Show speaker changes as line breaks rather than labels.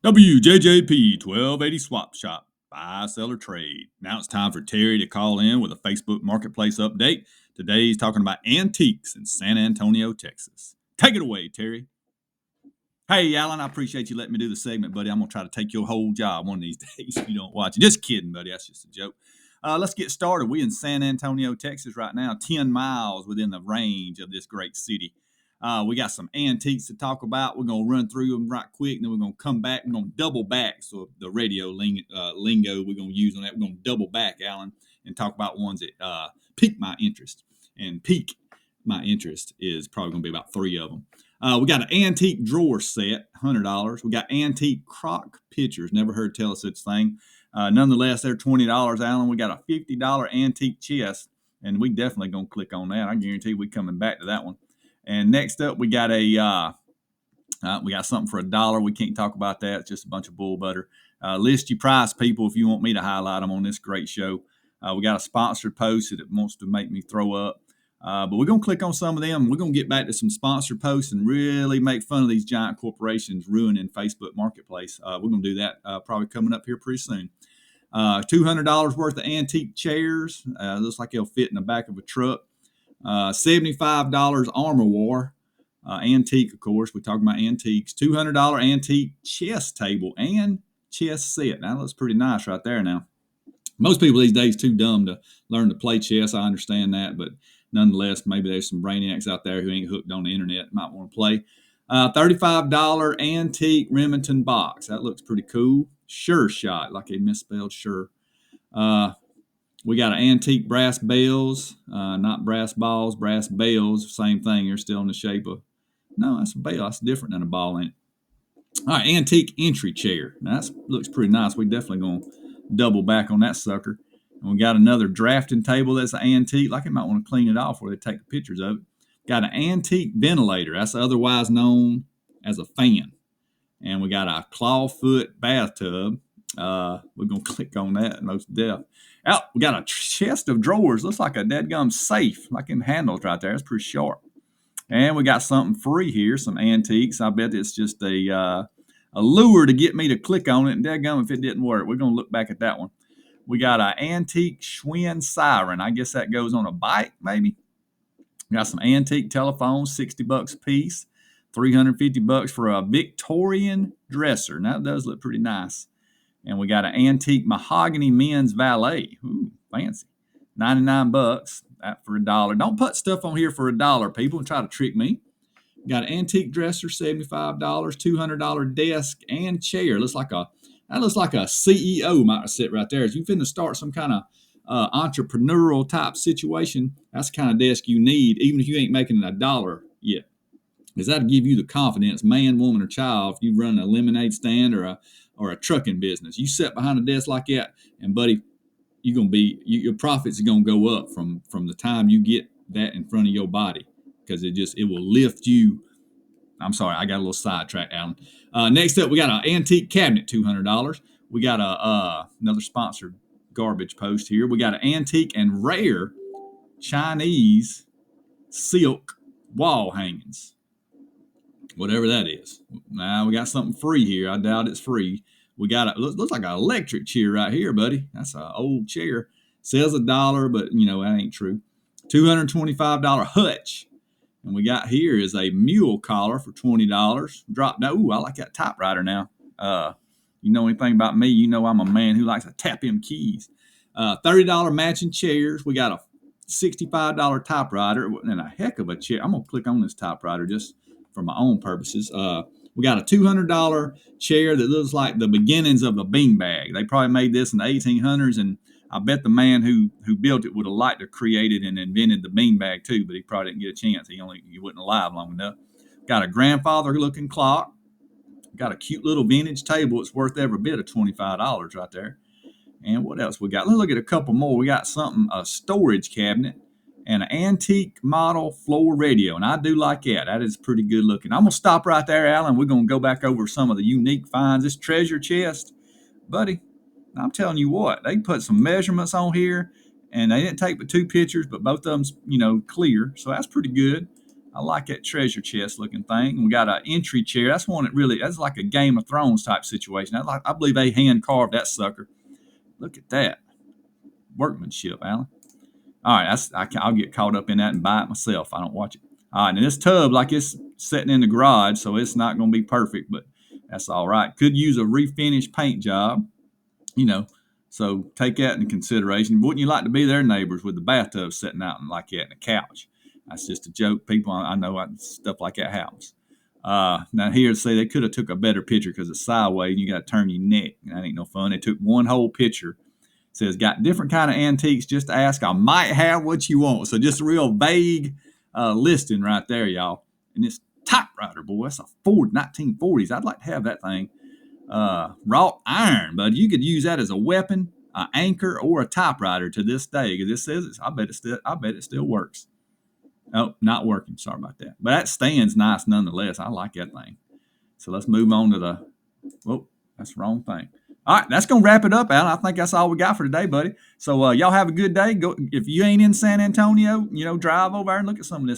WJJP 1280 Swap Shop, buy, sell, or trade. Now it's time for Terry to call in with a Facebook Marketplace update. Today he's talking about antiques in San Antonio, Texas. Take it away, Terry. Hey, Alan, I appreciate you letting me do the segment, buddy. I'm going to try to take your whole job one of these days if you don't watch it. Just kidding, buddy. That's just a joke. Let's get started. We in San Antonio, Texas right now, 10 miles within the range of this great city. We got some antiques to talk about. We're going to run through them right quick, and then we're going to come back. We're going to double back. So the radio lingo we're going to use on that, we're going to double back, Alan, and talk about ones that pique my interest. And pique my interest is probably going to be about 3 of them. We got an antique drawer set, $100. We got antique crock pitchers. Never heard tell of such thing. Nonetheless, they're $20, Alan. We got a $50 antique chest, and we definitely going to click on that. I guarantee we coming back to that one. And next up, we got we got something for $1. We can't talk about that. It's just a bunch of bull butter. List your price, people, if you want me to highlight them on this great show. We got a sponsored post that wants to make me throw up. But we're going to click on some of them. We're going to get back to some sponsored posts and really make fun of these giant corporations ruining Facebook Marketplace. We're going to do that probably coming up here pretty soon. $200 worth of antique chairs. Looks like they'll fit in the back of a truck. $75 Armor War. Antique, of course. We're talking about antiques. $200 antique chess table and chess set. Now, that looks pretty nice right there now. Most people these days too dumb to learn to play chess. I understand that, but nonetheless, maybe there's some brainiacs out there who ain't hooked on the internet might want to play. $35 antique Remington box. That looks pretty cool. Sure shot, like they misspelled sure. We got an antique brass bells, not brass balls, brass bells. Same thing. They're still in the shape of. No, that's a bell. That's different than a ball, ain't it? All right, antique entry chair. Now, that looks pretty nice. We definitely going to double back on that sucker. And we got another drafting table that's an antique. Like, you might want to clean it off where they take the pictures of it. Got an antique ventilator. That's otherwise known as a fan. And we got a clawfoot bathtub. We're going to click on that most def. Oh, we got a chest of drawers. Looks like a dadgum safe. Like them handles right there. It's pretty sharp. And we got something free here. Some antiques. I bet it's just a lure to get me to click on it. And dadgum, if it didn't work, we're going to look back at that one. We got an antique 𝐀𝐨 siren. I guess that goes on a bike, maybe. We got some antique telephones, $60 a piece. $350 for a Victorian dresser. Now, that does look pretty nice. And we got an antique mahogany men's valet. Ooh, fancy. $99. That for $1. Don't put stuff on here for $1, people, and try to trick me. Got an antique dresser, $75. $200 desk and chair. That looks like a CEO might sit right there. If you finna start some kind of entrepreneurial type situation, that's the kind of desk you need, even if you ain't making $1 yet. Because that'll give you the confidence, man, woman, or child, if you run a lemonade stand or a trucking business. You sit behind a desk like that, and buddy, your profits are gonna go up from the time you get that in front of your body, because it will lift you. I'm sorry, I got a little sidetracked, Alan. Next up, we got an antique cabinet, $200. We got another sponsored garbage post here. We got an antique and rare Chinese silk wall hangings. Whatever that is. Now, we got something free here. I doubt it's free. We got looks like an electric chair right here, buddy. That's an old chair. Says $1, but, that ain't true. $225 hutch. And we got here is a mule collar for $20. Drop down. Ooh, I like that typewriter now. You know anything about me, you know I'm a man who likes to tap them keys. $30 matching chairs. We got a $65 typewriter and a heck of a chair. I'm going to click on this typewriter just for my own purposes. We got a $200 chair that looks like the beginnings of a beanbag. They probably made this in the 1800s, and I bet the man who built it would have liked to create it and invented the beanbag too, but he probably didn't get a chance. He wasn't alive long enough. Got a grandfather-looking clock. Got a cute little vintage table. It's worth every bit of $25 right there. And what else we got? Let's look at a couple more. We got a storage cabinet and an antique model floor radio. And I do like that. That is pretty good looking. I'm going to stop right there, Alan. We're going to go back over some of the unique finds. This treasure chest, buddy, I'm telling you what, they put some measurements on here, and they didn't take but 2 pictures, but both of them's, clear. So that's pretty good. I like that treasure chest looking thing. And we got an entry chair. That's one that's like a Game of Thrones type situation. I believe they hand carved that sucker. Look at that workmanship, Alan. All right, I'll get caught up in that and buy it myself. I don't watch it. All right, and this tub, like it's sitting in the garage, so it's not going to be perfect, but that's all right. Could use a refinished paint job, you know. So take that into consideration. Wouldn't you like to be their neighbors with the bathtub sitting out and like that and the couch? That's just a joke. People, I know stuff like that happens. Now here to say they could have took a better picture because it's sideways and you got to turn your neck. That ain't no fun. They took one whole picture. It says got different kind of antiques. Just ask. I might have what you want. So just a real vague listing right there, y'all. And this typewriter, boy, that's a 1940s. I'd like to have that thing. Wrought iron, but you could use that as a weapon, an anchor, or a typewriter to this day. Because this says I bet it still works. Oh, not working. Sorry about that. But that stands nice nonetheless. I like that thing. So let's move on to the. Whoa, that's the wrong thing. All right, that's gonna wrap it up, Alan. I think that's all we got for today, buddy. So y'all have a good day. Go if you ain't in San Antonio, drive over there and look at some of this